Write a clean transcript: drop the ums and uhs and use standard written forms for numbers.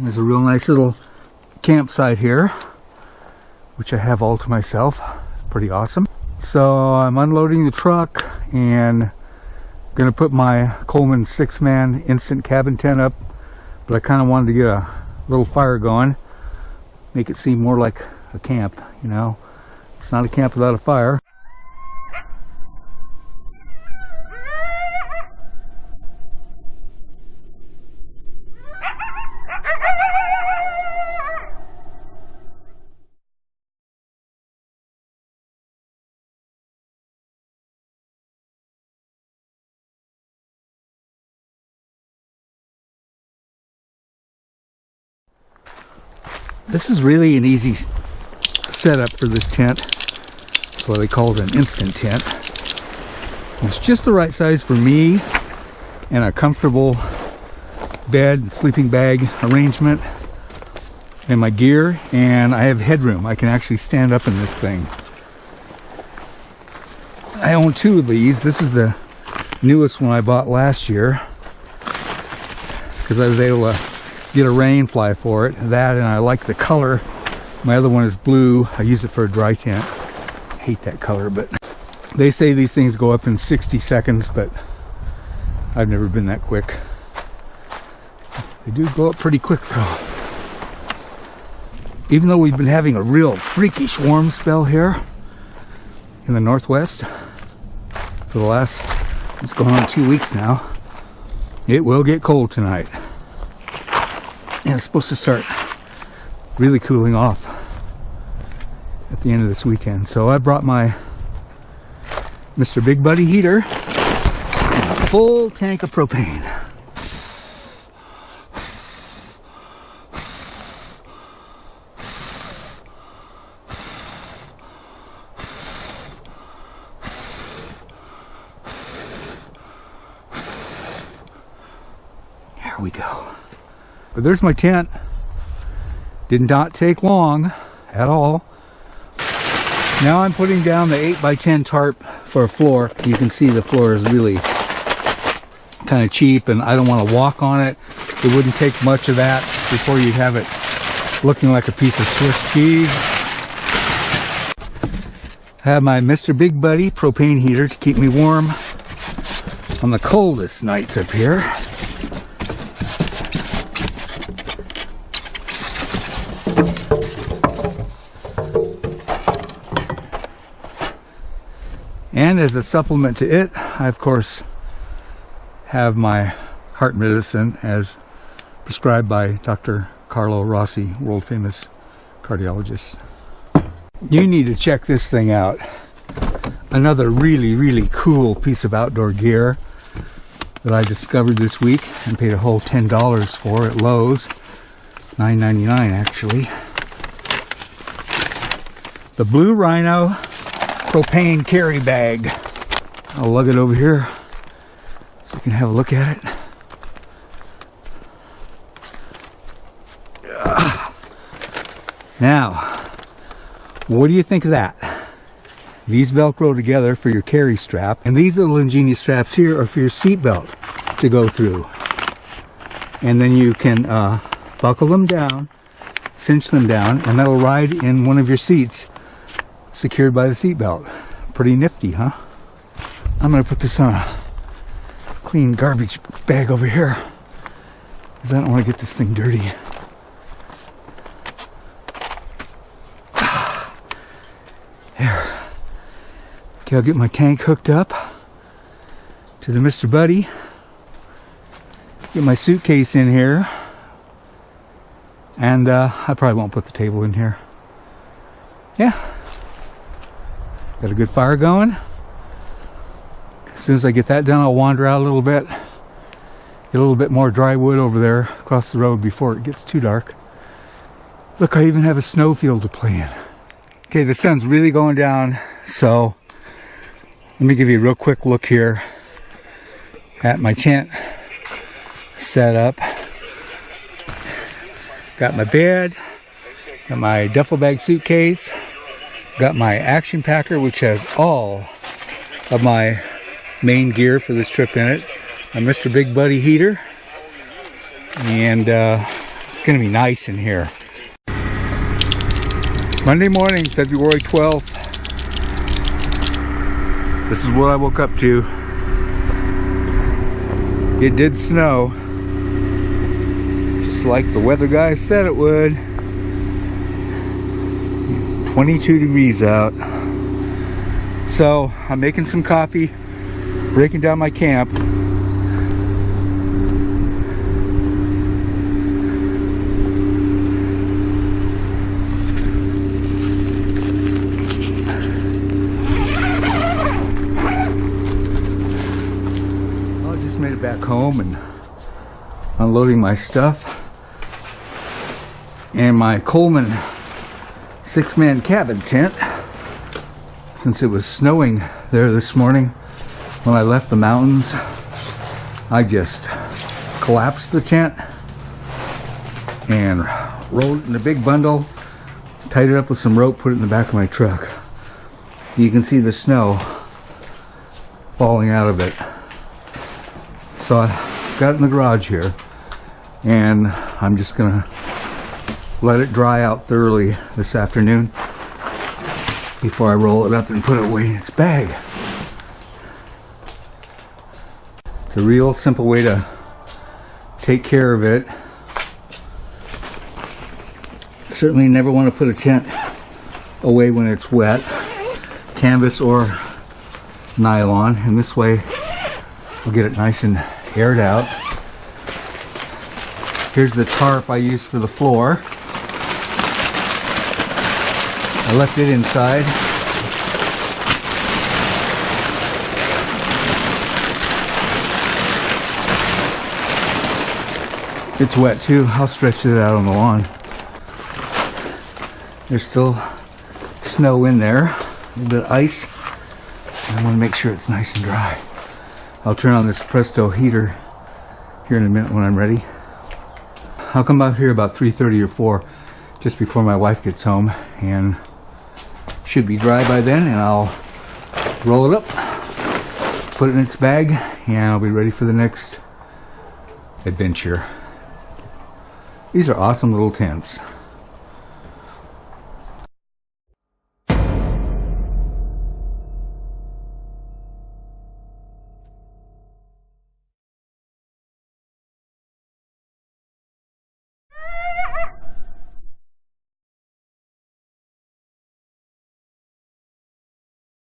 There's a real nice little campsite here, which I have all to myself. It's pretty awesome. So I'm unloading the truck and gonna put my Coleman 6-man instant cabin tent up, but I kind of wanted to get a little fire going, make it seem more like a camp, you know. It's not a camp without a fire. This is really an easy setup for this tent. That's why they call it an instant tent. It's just the right size for me, and a comfortable bed and sleeping bag arrangement, and my gear, and I have headroom. I can actually stand up in this thing. I own 2 of these. This is the newest one I bought last year because I was able to get a rain fly for it. That, and I like the color. My other one is blue. I use it for a dry tent. I hate that color, but they say these things go up in 60 seconds, but I've never been that quick. They do go up pretty quick though. Even though we've been having a real freakish warm spell here in the northwest for the last, it's going on 2 weeks now, it will get cold tonight. And it's supposed to start really cooling off at the end of this weekend. So I brought my Mr. Big Buddy heater and a full tank of propane. There we go. But there's my tent. Did not take long at all. Now I'm putting down the 8x10 tarp for a floor. You can see the floor is really kind of cheap, and I don't want to walk on it. It wouldn't take much of that before you have it looking like a piece of Swiss cheese. I have my Mr. Big Buddy propane heater to keep me warm on the coldest nights up here. And as a supplement to it, I of course have my heart medicine as prescribed by Dr. Carlo Rossi, world famous cardiologist. You need to check this thing out. Another really cool piece of outdoor gear that I discovered this week and paid a whole $10 for at Lowe's. $9.99 actually. The Blue Rhino propane carry bag. I'll lug it over here so you can have a look at it. Now, what do you think of that? These Velcro together for your carry strap, and these little ingenious straps here are for your seat belt to go through. And then you can buckle them down, cinch them down, and that'll ride in one of your seats secured by the seat belt. Pretty nifty, huh? I'm gonna put this on a clean garbage bag over here because I don't want to get this thing dirty. There. Okay, I'll get my tank hooked up to the Mr. Buddy. Get my suitcase in here. And I probably won't put the table in here. Yeah. Got a good fire going. As soon as I get that done, I'll wander out a little bit. Get a little bit more dry wood over there across the road before it gets too dark. Look, I even have a snowfield to play in. Okay, the sun's really going down, so let me give you a real quick look here at my tent set up. Got my bed, got my duffel bag suitcase, got my action packer, which has all of my main gear for this trip in it, my Mr. Big Buddy heater, and it's It's gonna be nice in here. Monday morning, February 12th. This is what I woke up to. It did snow, just like the weather guy said it would. 22 degrees out. So I'm making some coffee, breaking down my camp. I just made it back home and unloading my stuff and my Coleman 6-man cabin tent. Since it was snowing there this morning when I left the mountains, I just collapsed the tent and rolled it in a big bundle, tied it up with some rope, put it in the back of my truck. You can see the snow falling out of it. So I got it in the garage here, and I'm just gonna let it dry out thoroughly this afternoon before I roll it up and put it away in its bag. It's a real simple way to take care of it. Certainly never want to put a tent away when it's wet, canvas or nylon, and this way we'll get it nice and aired out. Here's the tarp I used for the floor. I left it inside. It's wet too. I'll stretch it out on the lawn. There's still snow in there, a little bit of ice. I want to make sure it's nice and dry. I'll turn on this Presto heater here in a minute when I'm ready. I'll come out here about 3:30 or 4, just before my wife gets home, and should be dry by then, and I'll roll it up, put it in its bag, and I'll be ready for the next adventure. These are awesome little tents.